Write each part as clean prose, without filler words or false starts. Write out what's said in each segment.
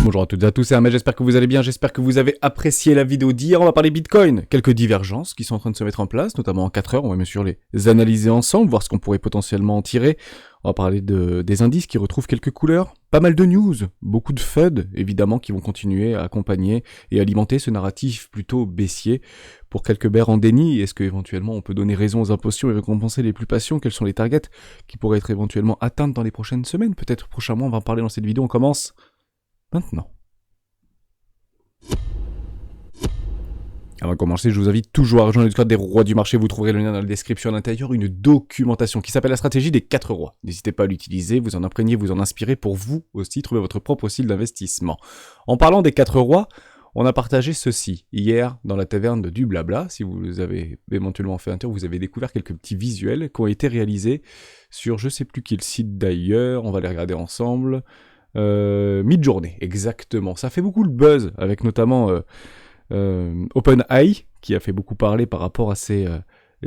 Bonjour à toutes et à tous, c'est Ahmed, j'espère que vous allez bien, j'espère que vous avez apprécié la vidéo d'hier. On va parler Bitcoin, quelques divergences qui sont en train de se mettre en place, notamment en 4 heures, on va bien sûr les analyser ensemble, voir ce qu'on pourrait potentiellement en tirer. On va parler des indices qui retrouvent quelques couleurs, pas mal de news, beaucoup de FUD, évidemment, qui vont continuer à accompagner et alimenter ce narratif plutôt baissier. Pour quelques bears en déni, est-ce qu'éventuellement on peut donner raison aux impulsions et récompenser les plus passions? Quels sont les targets qui pourraient être éventuellement atteintes dans les prochaines semaines? Peut-être prochainement, on va en parler dans cette vidéo, on commence maintenant. Avant de commencer, je vous invite toujours à rejoindre le Discord des rois du marché. Vous trouverez le lien dans la description à l'intérieur, une documentation qui s'appelle la stratégie des 4 rois. N'hésitez pas à l'utiliser, vous en imprégner, vous en inspirer pour vous aussi trouver votre propre style d'investissement. En parlant des 4 rois, on a partagé ceci hier dans la taverne de du blabla. Si vous avez éventuellement fait un tour, vous avez découvert quelques petits visuels qui ont été réalisés sur je sais plus quel site d'ailleurs. On va les regarder ensemble. Mid-journée, exactement. Ça fait beaucoup de buzz avec notamment OpenAI qui a fait beaucoup parler par rapport à ses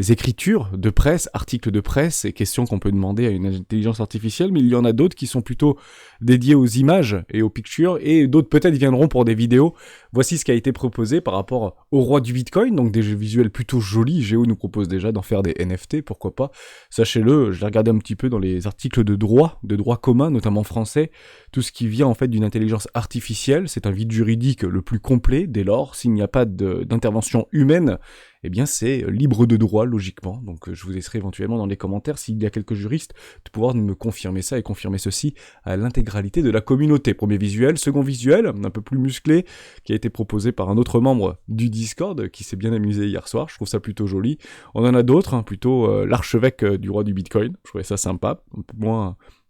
écritures de presse, articles de presse et questions qu'on peut demander à une intelligence artificielle, mais il y en a d'autres qui sont plutôt dédiés aux images et aux pictures, et d'autres peut-être viendront pour des vidéos. Voici ce qui a été proposé par rapport au roi du Bitcoin, donc des visuels plutôt jolis. Géo nous propose déjà d'en faire des NFT, pourquoi pas. Sachez-le, je l'ai regardé un petit peu dans les articles de droit commun, notamment français, tout ce qui vient en fait d'une intelligence artificielle, c'est un vide juridique le plus complet, dès lors, s'il n'y a pas d'intervention humaine, eh bien c'est libre de droit, logiquement. Donc je vous laisserai éventuellement dans les commentaires, s'il y a quelques juristes, de pouvoir me confirmer ça et confirmer ceci à l'intégralité de la communauté. Premier visuel, second visuel, un peu plus musclé, qui a été proposé par un autre membre du Discord, qui s'est bien amusé hier soir, je trouve ça plutôt joli. On en a d'autres, plutôt l'archevêque du roi du Bitcoin, je trouvais ça sympa,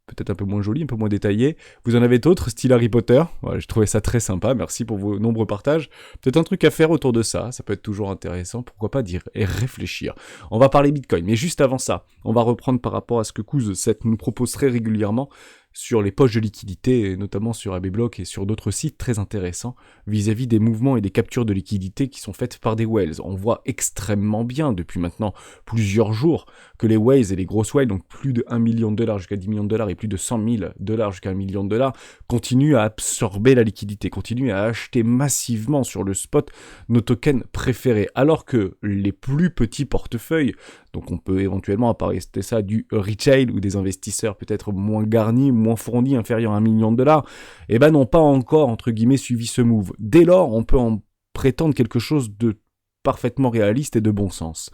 peut-être un peu moins joli, un peu moins détaillé. Vous en avez d'autres, style Harry Potter. Voilà, j'ai trouvé ça très sympa, merci pour vos nombreux partages. Peut-être un truc à faire autour de ça peut être toujours intéressant, pourquoi pas dire et réfléchir. On va parler Bitcoin, mais juste avant ça, on va reprendre par rapport à ce que Kouz7 nous propose très régulièrement sur les poches de liquidité, et notamment sur ABBlock et sur d'autres sites très intéressants, vis-à-vis des mouvements et des captures de liquidité qui sont faites par des whales. On voit extrêmement bien, depuis maintenant plusieurs jours, que les whales et les grosses whales, donc plus de 1 million de dollars jusqu'à 10 millions de dollars et plus de 100 000 dollars jusqu'à 1 million de dollars, continuent à absorber la liquidité, continuent à acheter massivement sur le spot nos tokens préférés, alors que les plus petits portefeuilles, donc on peut éventuellement appareiller ça du retail ou des investisseurs peut-être moins garnis, moins fournis, inférieurs à 1 million de dollars, eh ben n'ont pas encore, entre guillemets, suivi ce move. Dès lors, on peut en prétendre quelque chose de parfaitement réaliste et de bon sens.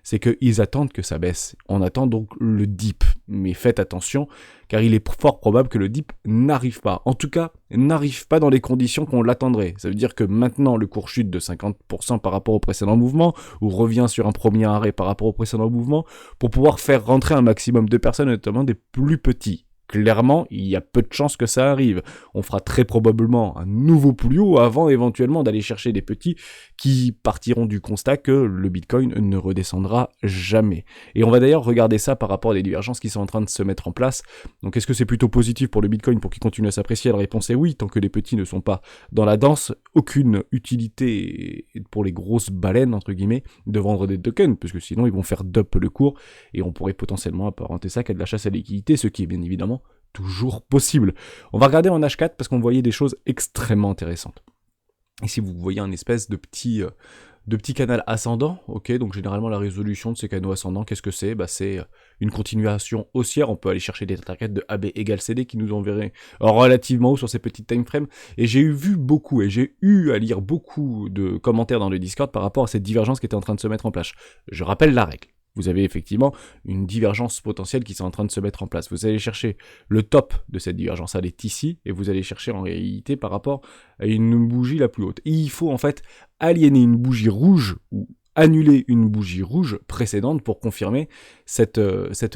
C'est qu'ils attendent que ça baisse. On attend donc le dip. Mais faites attention, car il est fort probable que le dip n'arrive pas. En tout cas, n'arrive pas dans les conditions qu'on l'attendrait. Ça veut dire que maintenant, le cours chute de 50% par rapport au précédent mouvement, ou revient sur un premier arrêt par rapport au précédent mouvement, pour pouvoir faire rentrer un maximum de personnes, notamment des plus petits. Clairement, il y a peu de chances que ça arrive. On fera très probablement un nouveau plus haut avant éventuellement d'aller chercher des petits qui partiront du constat que le Bitcoin ne redescendra jamais. Et on va d'ailleurs regarder ça par rapport à des divergences qui sont en train de se mettre en place. Donc est-ce que c'est plutôt positif pour le Bitcoin pour qu'il continue à s'apprécier? La réponse est oui, tant que les petits ne sont pas dans la danse. Aucune utilité pour les grosses baleines, entre guillemets, de vendre des tokens, parce que sinon ils vont faire dump le cours et on pourrait potentiellement apparenter ça qu'à de la chasse à la liquidité, ce qui est bien évidemment toujours possible. On va regarder en H4 parce qu'on voyait des choses extrêmement intéressantes. Ici, vous voyez un espèce de petit canal ascendant, ok, donc généralement la résolution de ces canaux ascendants, qu'est-ce que c'est? C'est une continuation haussière, on peut aller chercher des targets de AB égale CD qui nous enverraient relativement haut sur ces petites timeframes, et j'ai eu à lire beaucoup de commentaires dans le Discord par rapport à cette divergence qui était en train de se mettre en place. Je rappelle la règle. Vous avez effectivement une divergence potentielle qui est en train de se mettre en place. Vous allez chercher le top de cette divergence, elle est ici, et vous allez chercher en réalité par rapport à une bougie la plus haute. Et il faut en fait aliéner une bougie rouge ou annuler une bougie rouge précédente pour confirmer cette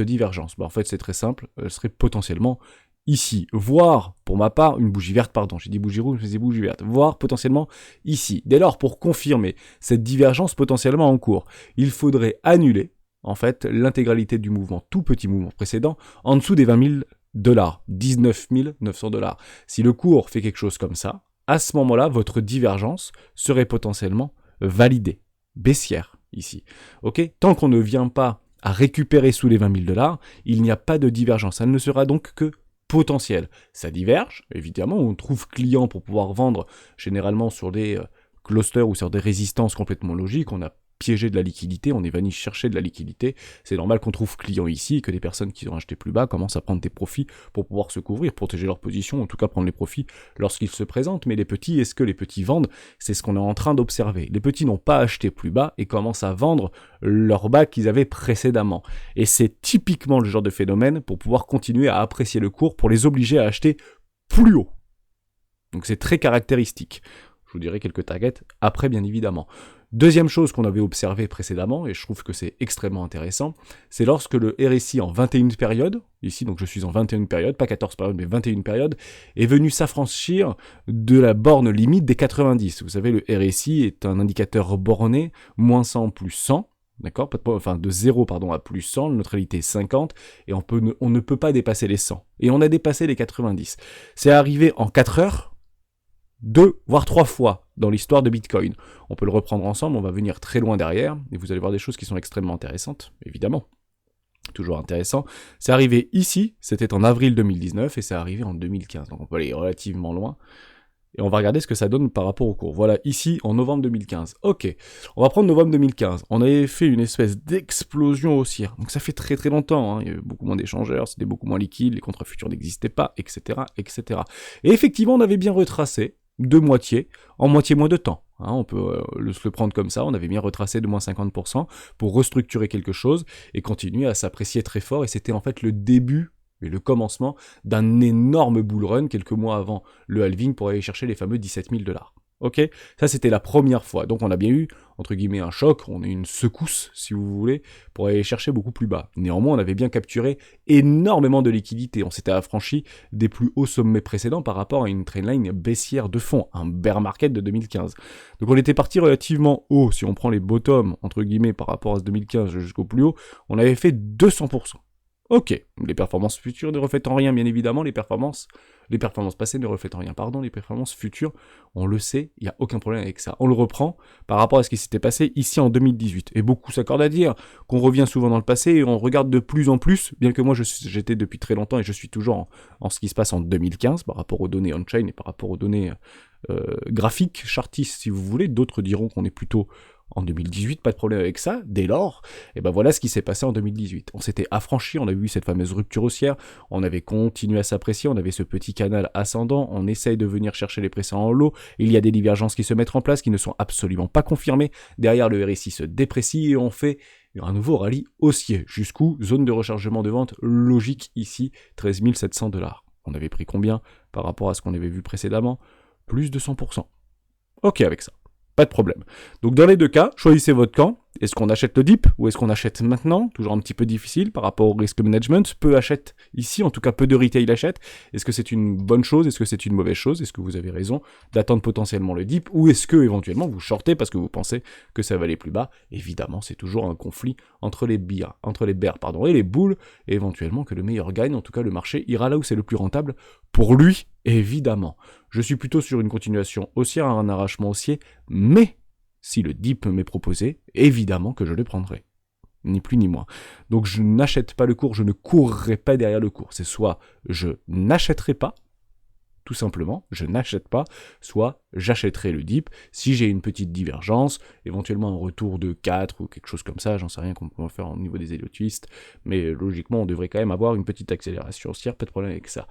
divergence. En fait, c'est très simple, elle serait potentiellement ici, voire, pour ma part, une bougie verte, pardon, j'ai dit bougie rouge, je dis bougie verte, voire potentiellement ici. Dès lors, pour confirmer cette divergence potentiellement en cours, il faudrait annuler en fait, l'intégralité du mouvement, tout petit mouvement précédent, en dessous des 20 000 dollars, 19 900 dollars. Si le cours fait quelque chose comme ça, à ce moment-là, votre divergence serait potentiellement validée, baissière, ici. Ok? Tant qu'on ne vient pas à récupérer sous les 20 000 dollars, il n'y a pas de divergence. Elle ne sera donc que potentiel. Ça diverge, évidemment, on trouve client pour pouvoir vendre généralement sur des clusters ou sur des résistances complètement logiques, on a piégé de la liquidité, on est venu chercher de la liquidité, c'est normal qu'on trouve client ici et que des personnes qui ont acheté plus bas commencent à prendre des profits pour pouvoir se couvrir, protéger leur position, en tout cas prendre les profits lorsqu'ils se présentent. Mais les petits, est-ce que les petits vendent? C'est ce qu'on est en train d'observer. Les petits n'ont pas acheté plus bas et commencent à vendre leur bas qu'ils avaient précédemment. Et c'est typiquement le genre de phénomène pour pouvoir continuer à apprécier le cours, pour les obliger à acheter plus haut. Donc c'est très caractéristique. Je vous dirai quelques targets après, bien évidemment. Deuxième chose qu'on avait observé précédemment, et je trouve que c'est extrêmement intéressant, c'est lorsque le RSI en 21 périodes, ici donc je suis en 21 périodes, pas 14 périodes, mais 21 périodes, est venu s'affranchir de la borne limite des 90. Vous savez, le RSI est un indicateur borné, moins 100 plus 100, d'accord, de 0 à plus 100, la neutralité est 50, et on ne peut pas dépasser les 100. Et on a dépassé les 90. C'est arrivé en 4 heures, 2 voire 3 fois dans l'histoire de Bitcoin. On peut le reprendre ensemble, on va venir très loin derrière, et vous allez voir des choses qui sont extrêmement intéressantes, évidemment. Toujours intéressant. C'est arrivé ici, c'était en avril 2019, et c'est arrivé en 2015, donc on peut aller relativement loin. Et on va regarder ce que ça donne par rapport au cours. Voilà, ici, en novembre 2015. Ok, on va prendre novembre 2015. On avait fait une espèce d'explosion haussière. Donc ça fait très très longtemps, hein. Il y avait beaucoup moins d'échangeurs, c'était beaucoup moins liquide, les contrats futurs n'existaient pas, etc., etc. Et effectivement, on avait bien retracé de moitié, en moitié moins de temps. Hein, on peut le prendre comme ça, on avait bien retracé de moins 50% pour restructurer quelque chose et continuer à s'apprécier très fort. Et c'était en fait le début et le commencement d'un énorme bull run quelques mois avant le halving pour aller chercher les fameux 17 000 $. Ok, ça c'était la première fois. Donc on a bien eu, entre guillemets, un choc, on a eu une secousse, si vous voulez, pour aller chercher beaucoup plus bas. Néanmoins, on avait bien capturé énormément de liquidités. On s'était affranchi des plus hauts sommets précédents par rapport à une trendline baissière de fond, un bear market de 2015. Donc on était parti relativement haut. Si on prend les bottoms, entre guillemets, par rapport à ce 2015 jusqu'au plus haut, on avait fait 200%. Ok, les performances futures ne reflètent rien, bien évidemment, les performances passées ne reflètent rien, les performances futures, on le sait, il n'y a aucun problème avec ça. On le reprend par rapport à ce qui s'était passé ici en 2018. Et beaucoup s'accordent à dire qu'on revient souvent dans le passé et on regarde de plus en plus, bien que moi j'étais depuis très longtemps et je suis toujours en ce qui se passe en 2015 par rapport aux données on-chain et par rapport aux données graphiques, chartistes si vous voulez, d'autres diront qu'on est plutôt en 2018, pas de problème avec ça, dès lors, et ben voilà ce qui s'est passé en 2018. On s'était affranchi, on a vu cette fameuse rupture haussière, on avait continué à s'apprécier, on avait ce petit canal ascendant, on essaye de venir chercher les pressants en lot, il y a des divergences qui se mettent en place, qui ne sont absolument pas confirmées, derrière le RSI se déprécie et on fait un nouveau rallye haussier, jusqu'où zone de rechargement de vente logique ici, 13 700 $. On avait pris combien par rapport à ce qu'on avait vu précédemment? Plus de 100%. Ok avec ça. Pas de problème. Donc dans les deux cas, choisissez votre camp. Est-ce qu'on achète le dip ou est-ce qu'on achète maintenant? Toujours un petit peu difficile par rapport au risk management. Peu achètent ici, en tout cas peu de retail achètent. Est-ce que c'est une bonne chose? Est-ce que c'est une mauvaise chose? Est-ce que vous avez raison d'attendre potentiellement le dip? Ou est-ce que éventuellement vous shortez parce que vous pensez que ça va aller plus bas? Évidemment, c'est toujours un conflit entre les bears et les bulls, et éventuellement que le meilleur gagne. En tout cas, le marché ira là où c'est le plus rentable pour lui, évidemment. Je suis plutôt sur une continuation haussière, un arrachement haussier, mais si le dip m'est proposé, évidemment que je le prendrai. Ni plus ni moins. Donc je n'achète pas le cours, je ne courrai pas derrière le cours. C'est soit je n'achèterai pas, tout simplement, je n'achète pas, soit j'achèterai le dip si j'ai une petite divergence, éventuellement un retour de 4 ou quelque chose comme ça, j'en sais rien qu'on peut faire au niveau des Elliott Twist, mais logiquement on devrait quand même avoir une petite accélération haussière, pas de problème avec ça.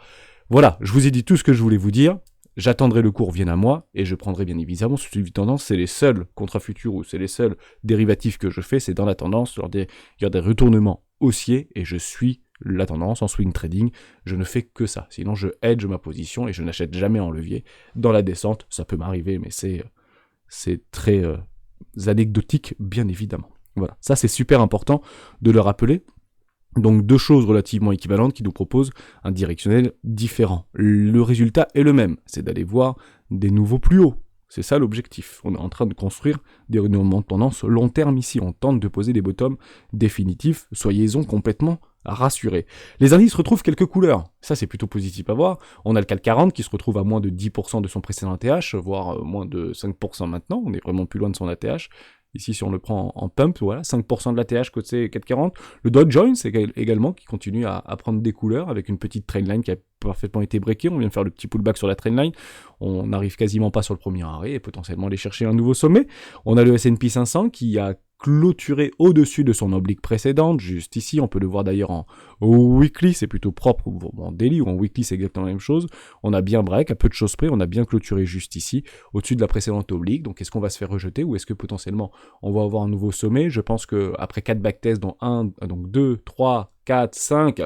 Voilà, je vous ai dit tout ce que je voulais vous dire. J'attendrai le cours vienne à moi, et je prendrai bien évidemment ce suivi de tendance, c'est les seuls contrats futurs ou c'est les seuls dérivatifs que je fais, c'est dans la tendance, il y a des retournements haussiers, et je suis la tendance en swing trading, je ne fais que ça, sinon je hedge ma position et je n'achète jamais en levier. Dans la descente, ça peut m'arriver, mais c'est très anecdotique, bien évidemment. Voilà, ça c'est super important de le rappeler. Donc deux choses relativement équivalentes qui nous proposent un directionnel différent. Le résultat est le même, c'est d'aller voir des nouveaux plus hauts. C'est ça l'objectif. On est en train de construire des renouvellement de tendance long terme ici. On tente de poser des bottoms définitifs. Soyez-en complètement rassurés. Les indices retrouvent quelques couleurs. Ça, c'est plutôt positif à voir. On a le CAC 40 qui se retrouve à moins de 10% de son précédent ATH, voire moins de 5% maintenant. On est vraiment plus loin de son ATH. Ici, si on le prend en pump, voilà, 5% de l'ATH côté 440. Le Dow Jones également, qui continue à prendre des couleurs avec une petite trendline qui a parfaitement été breakée. On vient de faire le petit pullback sur la trendline. On n'arrive quasiment pas sur le premier arrêt et potentiellement aller chercher un nouveau sommet. On a le S&P 500 qui a clôturé au-dessus de son oblique précédente, juste ici, on peut le voir d'ailleurs en weekly, c'est plutôt propre, ou en daily, ou en weekly, c'est exactement la même chose. On a bien break, à peu de choses près, on a bien clôturé juste ici, au-dessus de la précédente oblique, donc est-ce qu'on va se faire rejeter, ou est-ce que potentiellement on va avoir un nouveau sommet? Je pense que après 4 backtests, dont 2, 3, 4, 5,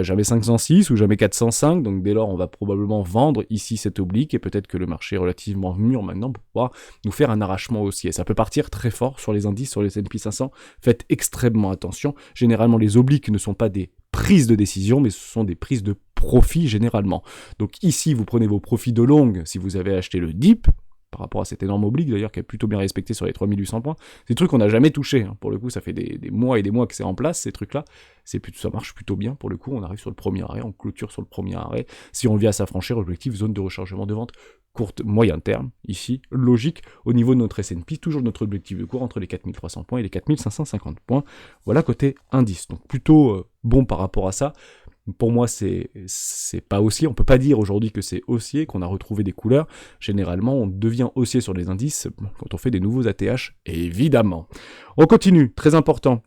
jamais 506 ou jamais 405, donc dès lors on va probablement vendre ici cette oblique et peut-être que le marché est relativement mûr maintenant pour pouvoir nous faire un arrachement haussier. Ça peut partir très fort sur les indices, sur les S&P 500, faites extrêmement attention. Généralement les obliques ne sont pas des prises de décision, mais ce sont des prises de profit généralement. Donc ici vous prenez vos profits de longue si vous avez acheté le dip, par rapport à cette énorme oblique d'ailleurs qui est plutôt bien respectée sur les 3800 points. C'est des trucs qu'on n'a jamais touché, hein. Pour le coup ça fait des mois et des mois que c'est en place ces trucs là, ça marche plutôt bien pour le coup, on arrive sur le premier arrêt, on clôture sur le premier arrêt, si on vient à s'affranchir, objectif zone de rechargement de vente courte, moyen terme, ici, logique, au niveau de notre S&P, toujours notre objectif de cours entre les 4300 points et les 4550 points, voilà côté indice, donc plutôt bon par rapport à ça. Pour moi, c'est pas haussier. On peut pas dire aujourd'hui que c'est haussier, qu'on a retrouvé des couleurs. Généralement, on devient haussier sur les indices quand on fait des nouveaux ATH, évidemment. On continue, très important.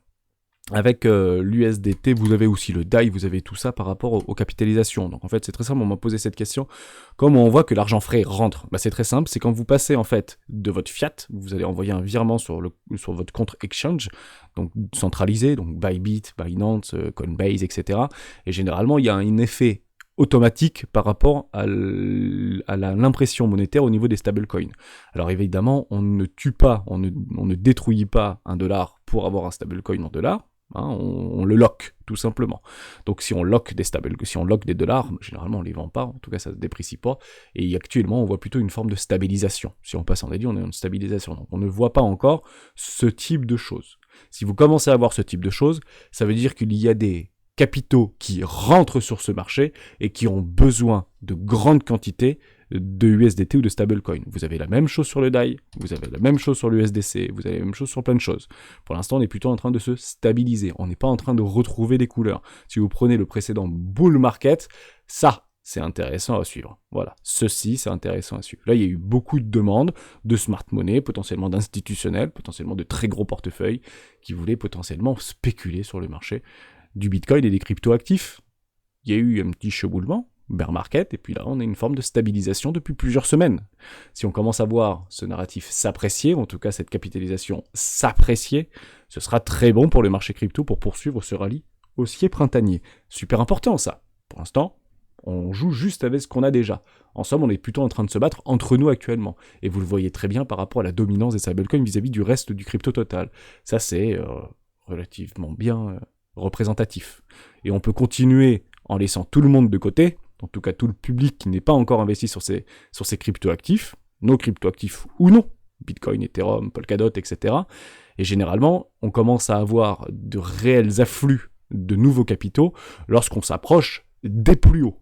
Avec l'USDT, vous avez aussi le DAI, vous avez tout ça par rapport aux capitalisations. Donc en fait, c'est très simple, on m'a posé cette question. Comment on voit que l'argent frais rentre? C'est très simple, c'est quand vous passez en fait de votre fiat, vous allez envoyer un virement sur votre compte exchange, donc centralisé, donc Bybit, Binance, Coinbase, etc. Et généralement, il y a un effet automatique par rapport à l'impression monétaire au niveau des stablecoins. Alors évidemment, on ne tue pas, on ne détruit pas un dollar pour avoir un stablecoin en dollars. On le lock, tout simplement. Donc si on lock des dollars, généralement on les vend pas, en tout cas ça se déprécie pas, et actuellement on voit plutôt une forme de stabilisation. Si on passe en daily, on est en stabilisation. Donc on ne voit pas encore ce type de choses. Si vous commencez à voir ce type de choses, ça veut dire qu'il y a des capitaux qui rentrent sur ce marché et qui ont besoin de grandes quantités de USDT ou de stablecoin. Vous avez la même chose sur le DAI, vous avez la même chose sur l'USDC, vous avez la même chose sur plein de choses. Pour l'instant, on est plutôt en train de se stabiliser. On n'est pas en train de retrouver des couleurs. Si vous prenez le précédent bull market, ça, c'est intéressant à suivre. Voilà, ceci, c'est intéressant à suivre. Là, il y a eu beaucoup de demandes de smart money, potentiellement d'institutionnels, potentiellement de très gros portefeuilles qui voulaient potentiellement spéculer sur le marché du Bitcoin et des crypto-actifs. Il y a eu un petit cheboulement, bear market, et puis là, on a une forme de stabilisation depuis plusieurs semaines. Si on commence à voir ce narratif s'apprécier, ou en tout cas cette capitalisation s'apprécier, ce sera très bon pour le marché crypto pour poursuivre ce rallye haussier printanier. Super important ça. Pour l'instant, on joue juste avec ce qu'on a déjà. En somme, on est plutôt en train de se battre entre nous actuellement. Et vous le voyez très bien par rapport à la dominance des stablecoins vis-à-vis du reste du crypto total. Ça, c'est relativement bien représentatif. Et on peut continuer en laissant tout le monde de côté, en tout cas tout le public qui n'est pas encore investi sur ces crypto-actifs, nos crypto-actifs ou non, Bitcoin, Ethereum, Polkadot, etc. Et généralement, on commence à avoir de réels afflux de nouveaux capitaux lorsqu'on s'approche des plus hauts.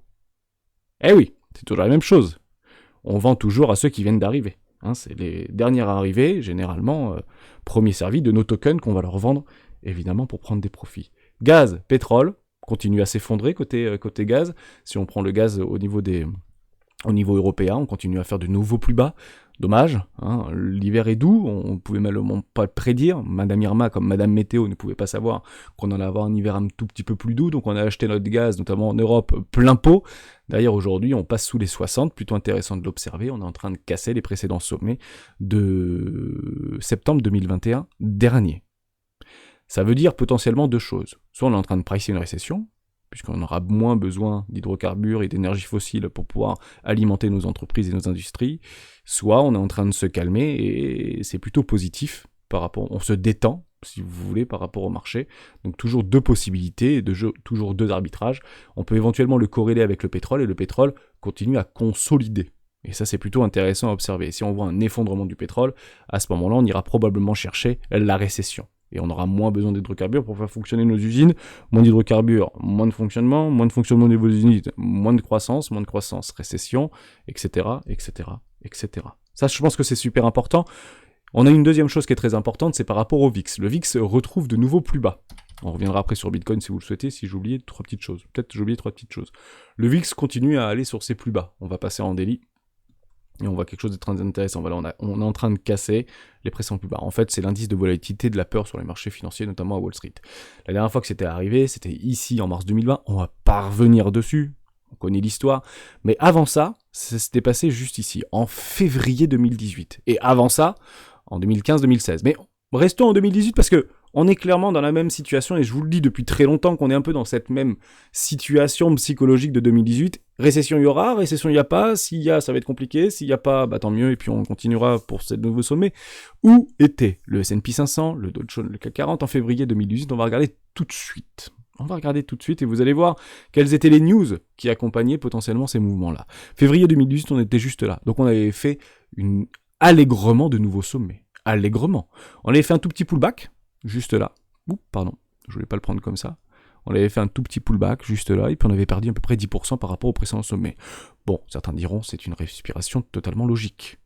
Eh oui, c'est toujours la même chose. On vend toujours à ceux qui viennent d'arriver. C'est les derniers arrivés, généralement, premiers servis de nos tokens qu'on va leur vendre, évidemment, pour prendre des profits. Gaz, pétrole, continue à s'effondrer côté gaz. Si on prend le gaz au niveau européen, on continue à faire de nouveaux plus bas. Dommage, l'hiver est doux, on ne pouvait malheureusement pas le prédire. Madame Irma, comme Madame Météo, ne pouvait pas savoir qu'on allait avoir un hiver un tout petit peu plus doux, donc on a acheté notre gaz, notamment en Europe, plein pot. D'ailleurs, aujourd'hui, on passe sous les 60, plutôt intéressant de l'observer. On est en train de casser les précédents sommets de septembre 2021 dernier. Ça veut dire potentiellement deux choses. Soit on est en train de pricer une récession, puisqu'on aura moins besoin d'hydrocarbures et d'énergie fossile pour pouvoir alimenter nos entreprises et nos industries, soit on est en train de se calmer et c'est plutôt positif par rapport, on se détend, si vous voulez, par rapport au marché. Donc toujours deux possibilités, toujours deux arbitrages. On peut éventuellement le corréler avec le pétrole et le pétrole continue à consolider. Et ça, c'est plutôt intéressant à observer. Si on voit un effondrement du pétrole, à ce moment-là, on ira probablement chercher la récession. Et on aura moins besoin d'hydrocarbures pour faire fonctionner nos usines. Moins d'hydrocarbures, moins de fonctionnement au niveau des usines, moins de croissance, récession, etc., etc., etc. Ça, je pense que c'est super important. On a une deuxième chose qui est très importante, c'est par rapport au VIX. Le VIX retrouve de nouveaux plus bas. On reviendra après sur Bitcoin si vous le souhaitez, si j'ai oublié 3 petites choses. Peut-être j'ai oublié 3 petites choses. Le VIX continue à aller sur ses plus bas. On va passer en daily. Et on voit quelque chose de très intéressant. Voilà, on est en train de casser les pressions plus bas. En fait, c'est l'indice de volatilité de la peur sur les marchés financiers, notamment à Wall Street. La dernière fois que c'était arrivé, c'était ici en mars 2020. On va pas revenir dessus. On connaît l'histoire. Mais avant ça s'était passé juste ici, en février 2018. Et avant ça, en 2015-2016. Mais restons en 2018 parce que on est clairement dans la même situation, et je vous le dis depuis très longtemps qu'on est un peu dans cette même situation psychologique de 2018. Récession il y aura, récession il n'y a pas, s'il y a ça va être compliqué, s'il n'y a pas, bah tant mieux, et puis on continuera pour ce nouveau sommet. Où était le S&P 500, le Dow Jones, le CAC 40 en février 2018? On va regarder tout de suite. On va regarder tout de suite et vous allez voir quelles étaient les news qui accompagnaient potentiellement ces mouvements-là. Février 2018, on était juste là. Donc on avait fait allègrement de nouveaux sommets. Allègrement. On avait fait un tout petit pullback, juste là. Oups, pardon, je voulais pas le prendre comme ça. On avait fait un tout petit pullback, juste là, et puis on avait perdu à peu près 10% par rapport au précédent sommet. Bon, certains diront, c'est une respiration totalement logique.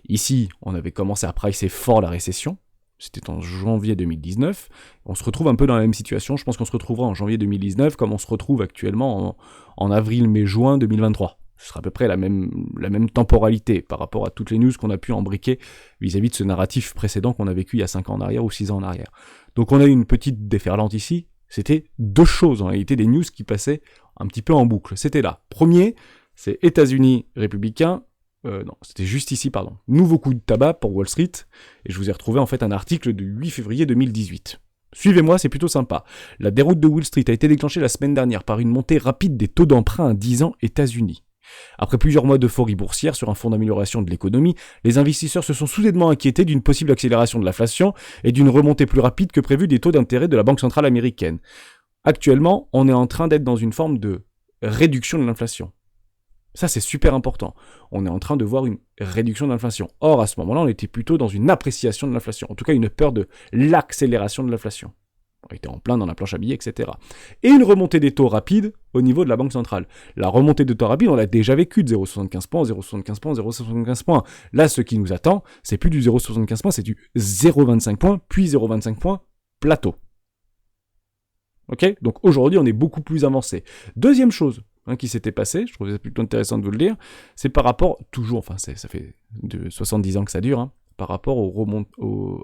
Ici, on avait commencé à pricer fort la récession. C'était en janvier 2019. On se retrouve un peu dans la même situation. Je pense qu'on se retrouvera en janvier 2019 comme on se retrouve actuellement en avril, mai, juin 2023. Ce sera à peu près la même temporalité par rapport à toutes les news qu'on a pu embriquer vis-à-vis de ce narratif précédent qu'on a vécu il y a 5 ans en arrière ou 6 ans en arrière. Donc on a eu une petite déferlante ici. C'était deux choses en réalité, des news qui passaient un petit peu en boucle. C'était là. Premier, c'est États-Unis républicains. Non, c'était juste ici, pardon. Nouveau coup de tabac pour Wall Street, et je vous ai retrouvé en fait un article du 8 février 2018. Suivez-moi, c'est plutôt sympa. La déroute de Wall Street a été déclenchée la semaine dernière par une montée rapide des taux d'emprunt à 10 ans États-Unis. Après plusieurs mois d'euphorie boursière sur un fond d'amélioration de l'économie, les investisseurs se sont soudainement inquiétés d'une possible accélération de l'inflation et d'une remontée plus rapide que prévu des taux d'intérêt de la Banque centrale américaine. Actuellement, on est en train d'être dans une forme de réduction de l'inflation. Ça, c'est super important. On est en train de voir une réduction de l'inflation. Or, à ce moment-là, on était plutôt dans une appréciation de l'inflation. En tout cas, une peur de l'accélération de l'inflation. On était en plein dans la planche à billets, etc. Et une remontée des taux rapides au niveau de la Banque centrale. La remontée de taux rapides, on l'a déjà vécu de 0,75 points, 0,75 points, 0,75 points. Là, ce qui nous attend, c'est plus du 0,75 points, c'est du 0,25 points, puis 0,25 points plateau. Ok ? Donc aujourd'hui, on est beaucoup plus avancé. Deuxième chose, qui s'était passé, je trouvais ça plutôt intéressant de vous le dire, c'est par rapport, toujours, enfin ça fait de 70 ans que ça dure, par rapport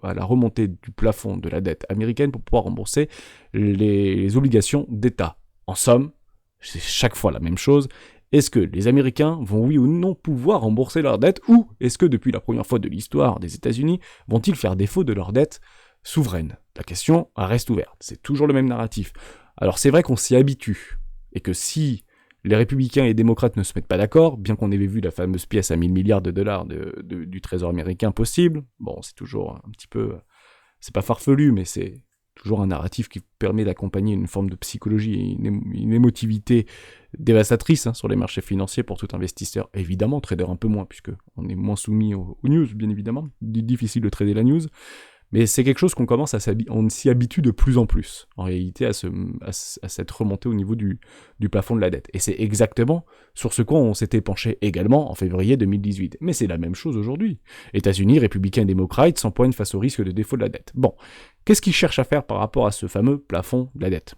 à la remontée du plafond de la dette américaine pour pouvoir rembourser les obligations d'État. En somme, c'est chaque fois la même chose. Est-ce que les Américains vont oui ou non pouvoir rembourser leur dette, ou est-ce que depuis la première fois de l'histoire des États-Unis, vont-ils faire défaut de leur dette souveraine? La question reste ouverte, c'est toujours le même narratif. Alors c'est vrai qu'on s'y habitue, et que si les républicains et les démocrates ne se mettent pas d'accord, bien qu'on ait vu la fameuse pièce à 1000 milliards de dollars du trésor américain possible, bon, c'est toujours un petit peu... C'est pas farfelu, mais c'est toujours un narratif qui permet d'accompagner une forme de psychologie et une émotivité dévastatrice sur les marchés financiers pour tout investisseur. Évidemment, trader un peu moins, puisque on est moins soumis aux news, bien évidemment. Difficile de trader la news. Mais c'est quelque chose qu'on commence on s'y habitue de plus en plus, en réalité, à cette remontée au niveau du plafond de la dette. Et c'est exactement sur ce quoi on s'était penché également en février 2018. Mais c'est la même chose aujourd'hui. États-Unis, républicains et démocrates s'empoignent face au risque de défaut de la dette. Bon, qu'est-ce qu'ils cherchent à faire par rapport à ce fameux plafond de la dette?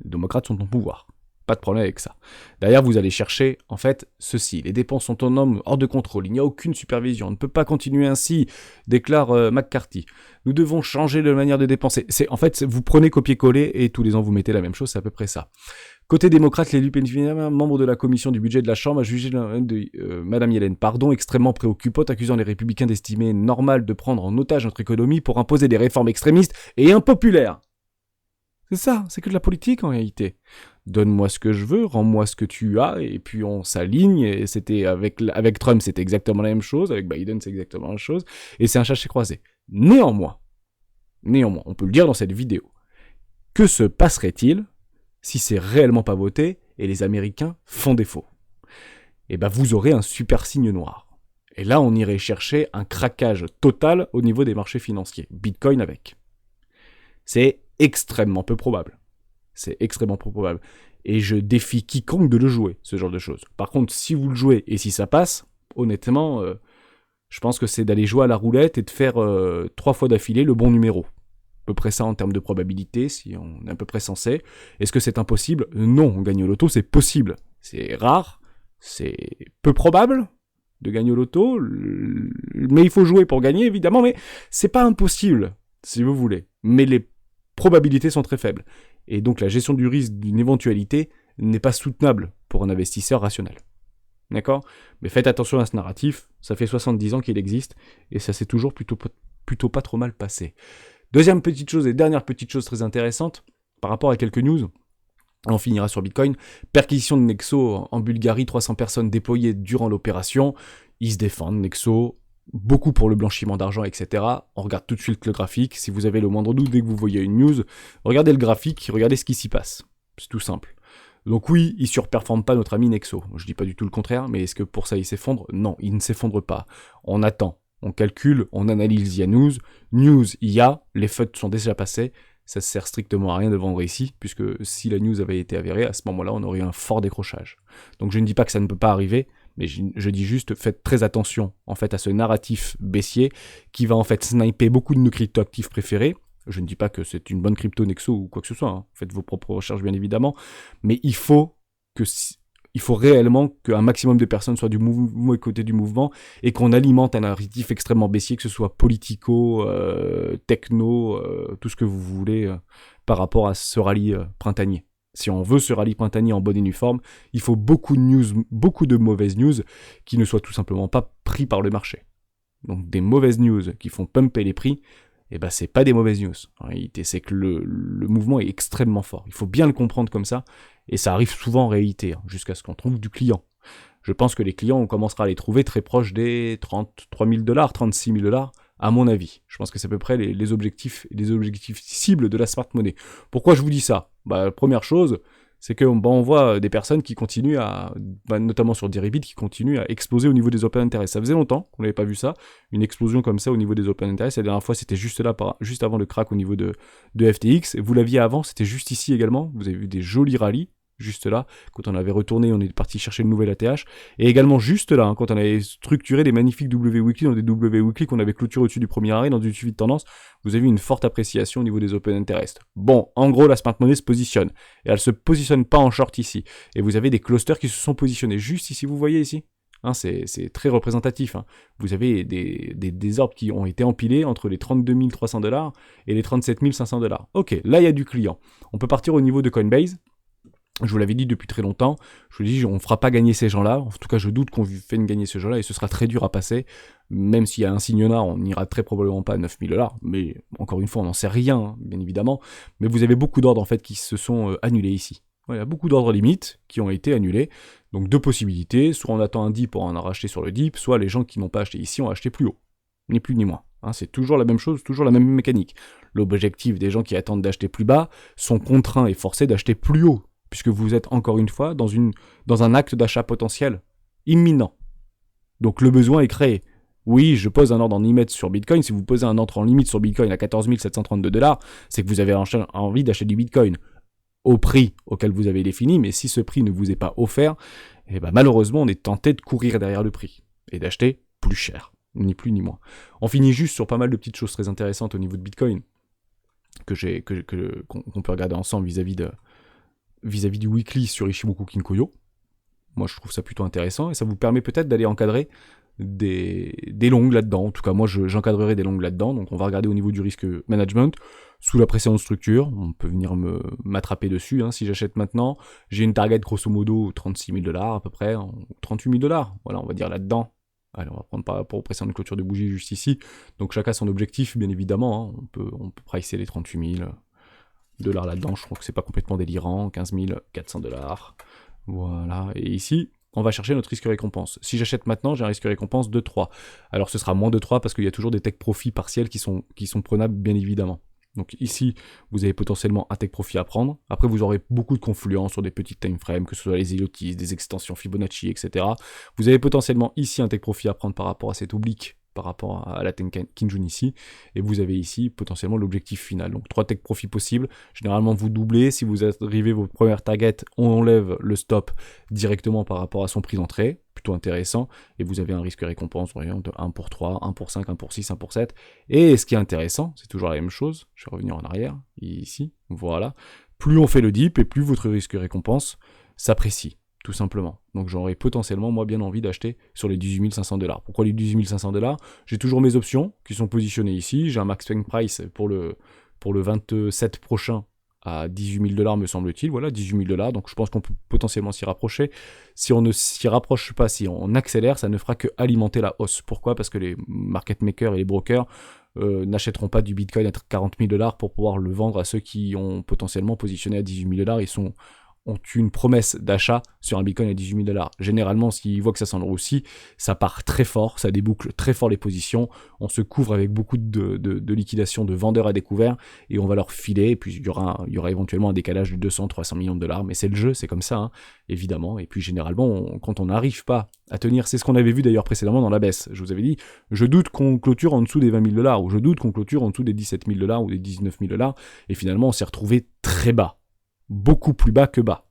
Les démocrates sont au pouvoir. Pas de problème avec ça. D'ailleurs, vous allez chercher, en fait, ceci. Les dépenses sont autonomes, hors de contrôle. Il n'y a aucune supervision. On ne peut pas continuer ainsi, déclare McCarthy. Nous devons changer de manière de dépenser. En fait, vous prenez copier-coller et tous les ans vous mettez la même chose, c'est à peu près ça. Côté démocrate, l'élu Pennsylvania, membre de la commission du budget de la Chambre, a jugé Madame Yellen, extrêmement préoccupante, accusant les républicains d'estimer normal de prendre en otage notre économie pour imposer des réformes extrémistes et impopulaires. C'est ça, c'est que de la politique en réalité. Donne-moi ce que je veux, rends-moi ce que tu as, et puis on s'aligne, et c'était avec Trump, c'était exactement la même chose, avec Biden, c'est exactement la même chose, et c'est un chassé-croisé. Néanmoins, on peut le dire dans cette vidéo, que se passerait-il si c'est réellement pas voté, et les Américains font défaut? Eh ben vous aurez un super signe noir. Et là, on irait chercher un craquage total au niveau des marchés financiers, Bitcoin avec. C'est extrêmement peu probable. C'est extrêmement peu probable. Et je défie quiconque de le jouer, ce genre de choses. Par contre, si vous le jouez et si ça passe, honnêtement, Je pense que c'est d'aller jouer à la roulette et de faire 3 fois d'affilée le bon numéro. À peu près ça en termes de probabilité, si on est à peu près censé. Est-ce que c'est impossible? Non, gagner au loto, c'est possible. C'est rare, c'est peu probable de gagner au loto, mais il faut jouer pour gagner, évidemment, mais c'est pas impossible, si vous voulez. Mais les probabilités sont très faibles. Et donc la gestion du risque d'une éventualité n'est pas soutenable pour un investisseur rationnel. D'accord? Mais faites attention à ce narratif, ça fait 70 ans qu'il existe, et ça s'est toujours plutôt pas trop mal passé. Deuxième petite chose et dernière petite chose très intéressante, par rapport à quelques news, on finira sur Bitcoin, perquisition de Nexo en Bulgarie, 300 personnes déployées durant l'opération, ils se défendent, Nexo, beaucoup pour le blanchiment d'argent, etc. On regarde tout de suite le graphique, si vous avez le moindre doute dès que vous voyez une news, regardez le graphique, regardez ce qui s'y passe, c'est tout simple. Donc oui, il surperforme pas notre ami Nexo, je dis pas du tout le contraire, mais est-ce que pour ça il s'effondre? Non, il ne s'effondre pas, on attend. On calcule, on analyse via news. News, il y a, les FUD sont déjà passés. Ça sert strictement à rien de vendre ici, puisque si la news avait été avérée, à ce moment-là, on aurait eu un fort décrochage. Donc je ne dis pas que ça ne peut pas arriver, mais je dis juste, faites très attention, en fait, à ce narratif baissier, qui va en fait sniper beaucoup de nos cryptoactifs préférés. Je ne dis pas que c'est une bonne crypto Nexo ou quoi que ce soit, hein. Faites vos propres recherches, bien évidemment. Mais il faut réellement qu'un maximum de personnes soient du mouvement côté du mouvement et qu'on alimente un narratif extrêmement baissier, que ce soit politico, techno, tout ce que vous voulez par rapport à ce rallye printanier. Si on veut ce rallye printanier en bonne et due forme, il faut beaucoup de news, beaucoup de mauvaises news qui ne soient tout simplement pas pris par le marché. Donc des mauvaises news qui font pumper les prix, eh ben c'est pas des mauvaises news. En réalité, c'est que le mouvement est extrêmement fort. Il faut bien le comprendre comme ça, et ça arrive souvent en réalité, jusqu'à ce qu'on trouve du client. Je pense que les clients, on commencera à les trouver très proches des 33 000 $, 36 000 $, à mon avis. Je pense que c'est à peu près les objectifs cibles de la smart money. Pourquoi je vous dis ça? Bah, première chose, c'est que on voit des personnes qui continuent notamment sur Deribit, qui continuent à exploser au niveau des open interest. Ça faisait longtemps qu'on n'avait pas vu ça, une explosion comme ça au niveau des open interest. La dernière fois, c'était juste avant le crack au niveau de FTX. Et vous l'aviez avant, c'était juste ici également. Vous avez vu des jolis rallyes, juste là. Quand on avait retourné, on est parti chercher le nouvel ATH. Et également juste là, quand on avait structuré des magnifiques W-Weekly dans des W-Weekly qu'on avait clôturé au-dessus du premier arrêt, dans du suivi de tendance, vous avez vu une forte appréciation au niveau des open interest. Bon, en gros, la smart money se positionne. Et elle se positionne pas en short ici. Et vous avez des clusters qui se sont positionnés juste ici, vous voyez ici, hein, c'est très représentatif. Hein. Vous avez des orbes qui ont été empilés entre les 32 300 $ et les 37 500 $. Ok, là il y a du client. On peut partir au niveau de Coinbase. Je vous l'avais dit depuis très longtemps, je vous dis, on ne fera pas gagner ces gens-là, en tout cas je doute qu'on fait gagner ces gens-là, et ce sera très dur à passer, même s'il y a un signonard, on n'ira très probablement pas à 9 000 $, mais encore une fois, on n'en sait rien, hein, bien évidemment, mais vous avez beaucoup d'ordres en fait qui se sont annulés ici. Ouais, il y a beaucoup d'ordres limites qui ont été annulés, donc deux possibilités, soit on attend un dip pour en racheter sur le dip, soit les gens qui n'ont pas acheté ici ont acheté plus haut, ni plus ni moins. Hein, c'est toujours la même chose, toujours la même mécanique. L'objectif des gens qui attendent d'acheter plus bas sont contraints et forcés d'acheter plus haut, puisque vous êtes encore une fois dans un acte d'achat potentiel imminent. Donc le besoin est créé. Oui, je pose un ordre en limite sur Bitcoin. Si vous posez un ordre en limite sur Bitcoin à 14 732 $, c'est que vous avez envie d'acheter du Bitcoin au prix auquel vous avez défini, mais si ce prix ne vous est pas offert, eh ben malheureusement, on est tenté de courir derrière le prix et d'acheter plus cher, ni plus ni moins. On finit juste sur pas mal de petites choses très intéressantes au niveau de Bitcoin qu'on peut regarder ensemble vis-à-vis du weekly sur Ichimoku Kinkoyo. Moi, je trouve ça plutôt intéressant, et ça vous permet peut-être d'aller encadrer des longues là-dedans. En tout cas, moi, j'encadrerai des longues là-dedans. Donc, on va regarder au niveau du risque management, sous la précédente structure. On peut venir m'attraper dessus. Hein. Si j'achète maintenant, j'ai une target grosso modo 36 000 $ à peu près, 38 000 $. Voilà, on va dire là-dedans. Allez, on va prendre par rapport aux précédentes clôtures de bougie juste ici. Donc, chacun son objectif, bien évidemment. Hein. On peut pricer les 38 000 $ là-dedans. Je trouve que c'est pas complètement délirant. 15 400 $. Voilà. Et ici, on va chercher notre risque-récompense. Si j'achète maintenant, j'ai un risque-récompense de 3. Alors ce sera moins de 3 parce qu'il y a toujours des tech profits partiels qui sont prenables, bien évidemment. Donc ici, vous avez potentiellement un tech profit à prendre. Après, vous aurez beaucoup de confluence sur des petites time frames, que ce soit les Elotis, des extensions Fibonacci, etc. Vous avez potentiellement ici un tech profit à prendre par rapport à cet oblique, par rapport à la Tenkan-Kinjun ici, et vous avez ici potentiellement l'objectif final. Donc 3 tech profits possibles, généralement vous doublez, si vous arrivez vos premières targets, on enlève le stop directement par rapport à son prix d'entrée, plutôt intéressant, et vous avez un risque-récompense de 1 pour 3, 1 pour 5, 1 pour 6, 1 pour 7, et ce qui est intéressant, c'est toujours la même chose, je vais revenir en arrière, ici, voilà, plus on fait le dip, et plus votre risque-récompense s'apprécie, tout simplement. Donc j'aurais potentiellement, moi, bien envie d'acheter sur les 18 500 $. Pourquoi les 18 500 $? J'ai toujours mes options qui sont positionnées ici, j'ai un max swing price pour le 27 prochain, à 18 000 $, me semble-t-il, voilà, 18 000 $, donc je pense qu'on peut potentiellement s'y rapprocher. Si on ne s'y rapproche pas, si on accélère, ça ne fera que alimenter la hausse. Pourquoi? Parce que les market makers et les brokers n'achèteront pas du Bitcoin à 40 000 $ pour pouvoir le vendre à ceux qui ont potentiellement positionné à 18 000 $. Ont une promesse d'achat sur un Bitcoin à 18 000 $. Généralement, s'ils voient que ça s'engrossit, ça part très fort, ça déboucle très fort les positions, on se couvre avec beaucoup de liquidation de vendeurs à découvert, et on va leur filer, et puis il y aura éventuellement un décalage de 200-300 millions de $, mais c'est le jeu, c'est comme ça, hein, évidemment, et puis généralement, quand on n'arrive pas à tenir, c'est ce qu'on avait vu d'ailleurs précédemment dans la baisse, je vous avais dit, je doute qu'on clôture en dessous des 20 000 $, ou je doute qu'on clôture en dessous des 17 000 $ ou des 19 000 $, et finalement, on s'est retrouvé très bas. Beaucoup plus bas que bas.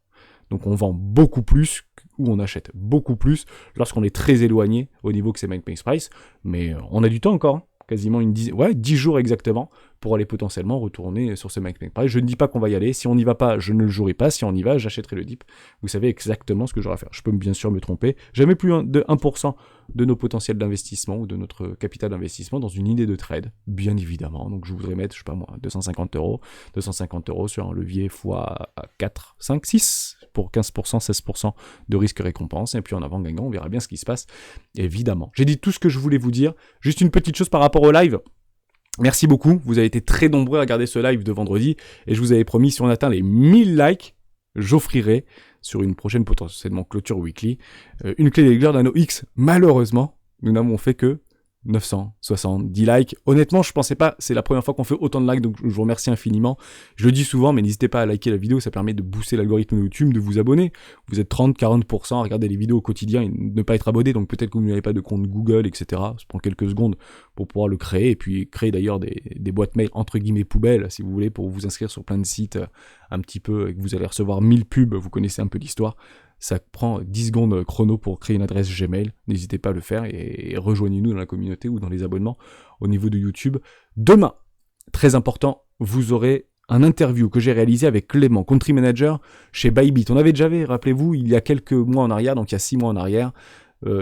Donc on vend beaucoup plus ou on achète beaucoup plus lorsqu'on est très éloigné au niveau que c'est max price. Mais on a du temps encore, hein. Quasiment 10 jours exactement pour aller potentiellement retourner sur ce max price. Je ne dis pas qu'on va y aller. Si on n'y va pas, je ne le jouerai pas. Si on y va, j'achèterai le dip. Vous savez exactement ce que j'aurai à faire. Je peux bien sûr me tromper. Jamais plus de 1% de nos potentiels d'investissement ou de notre capital d'investissement dans une idée de trade, bien évidemment. Donc je voudrais mettre, je sais pas moi, 250 € sur un levier x 4, 5, 6 pour 15%, 16% de risque récompense. Et puis en avant gagnant, on verra bien ce qui se passe, évidemment. J'ai dit tout ce que je voulais vous dire. Juste une petite chose par rapport au live. Merci beaucoup, vous avez été très nombreux à regarder ce live de vendredi, et je vous avais promis, si on atteint les 1000 likes, j'offrirai, sur une prochaine potentiellement clôture weekly, une clé de lecture d'anneau X. Malheureusement, nous n'avons fait que 970 likes. Honnêtement, je pensais pas, c'est la première fois qu'on fait autant de likes, donc je vous remercie infiniment. Je le dis souvent, mais n'hésitez pas à liker la vidéo, ça permet de booster l'algorithme de YouTube, de vous abonner. Vous êtes 30-40% à regarder les vidéos au quotidien et ne pas être abonné, donc peut-être que vous n'avez pas de compte Google, etc. Ça prend quelques secondes pour pouvoir le créer, et puis créer d'ailleurs des boîtes mail entre guillemets poubelles, si vous voulez, pour vous inscrire sur plein de sites un petit peu, et que vous allez recevoir 1000 pubs, vous connaissez un peu l'histoire. Ça prend 10 secondes chrono pour créer une adresse Gmail. N'hésitez pas à le faire et rejoignez-nous dans la communauté ou dans les abonnements au niveau de YouTube. Demain, très important, vous aurez un interview que j'ai réalisé avec Clément, Country Manager chez Bybit. On avait déjà vu, rappelez-vous, il y a quelques mois en arrière, donc il y a 6 mois en arrière,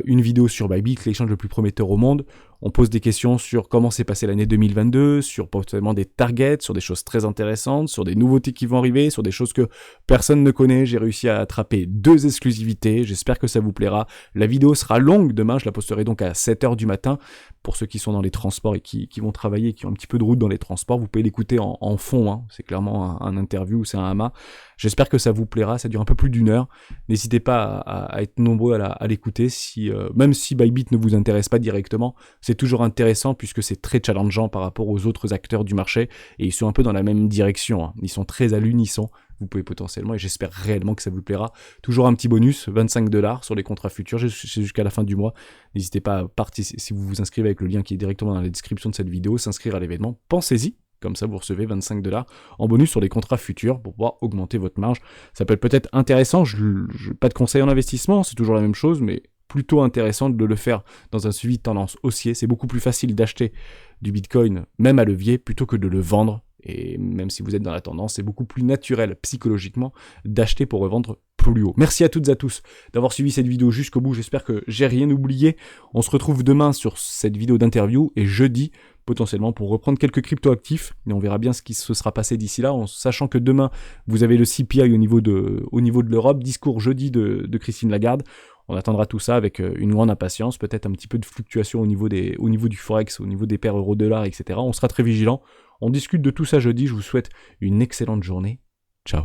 une vidéo sur Bybit, l'échange le plus prometteur au monde. On pose des questions sur comment s'est passée l'année 2022, sur potentiellement des targets, sur des choses très intéressantes, sur des nouveautés qui vont arriver, sur des choses que personne ne connaît. J'ai réussi à attraper 2 exclusivités, j'espère que ça vous plaira. La vidéo sera longue demain, je la posterai donc à 7h du matin. Pour ceux qui sont dans les transports et qui vont travailler, qui ont un petit peu de route dans les transports, vous pouvez l'écouter en fond, hein. C'est clairement un interview, c'est un hama. J'espère que ça vous plaira, ça dure un peu plus d'1 heure. N'hésitez pas à être nombreux à l'écouter, même si Bybit ne vous intéresse pas directement, c'est toujours intéressant puisque c'est très challengeant par rapport aux autres acteurs du marché, et ils sont un peu dans la même direction, hein. Ils sont très à l'unisson. Vous pouvez potentiellement, et j'espère réellement que ça vous plaira, toujours un petit bonus, 25 $ sur les contrats futurs, jusqu'à la fin du mois. N'hésitez pas à participer, si vous vous inscrivez avec le lien qui est directement dans la description de cette vidéo, s'inscrire à l'événement, pensez-y, comme ça vous recevez 25 $ en bonus sur les contrats futurs pour pouvoir augmenter votre marge. Ça peut être peut-être intéressant, pas de conseil en investissement, c'est toujours la même chose, mais plutôt intéressant de le faire dans un suivi de tendance haussier. C'est beaucoup plus facile d'acheter du Bitcoin, même à levier, plutôt que de le vendre. Et même si vous êtes dans la tendance, c'est beaucoup plus naturel psychologiquement d'acheter pour revendre plus haut. Merci à toutes et à tous d'avoir suivi cette vidéo jusqu'au bout. J'espère que j'ai rien oublié. On se retrouve demain sur cette vidéo d'interview et jeudi potentiellement pour reprendre quelques crypto-actifs. Et on verra bien ce qui se sera passé d'ici là, en sachant que demain vous avez le CPI au niveau de l'Europe. Discours jeudi de Christine Lagarde. On attendra tout ça avec une grande impatience, peut-être un petit peu de fluctuation au niveau du forex, au niveau des paires euro-dollar, etc. On sera très vigilant. On discute de tout ça jeudi. Je vous souhaite une excellente journée. Ciao.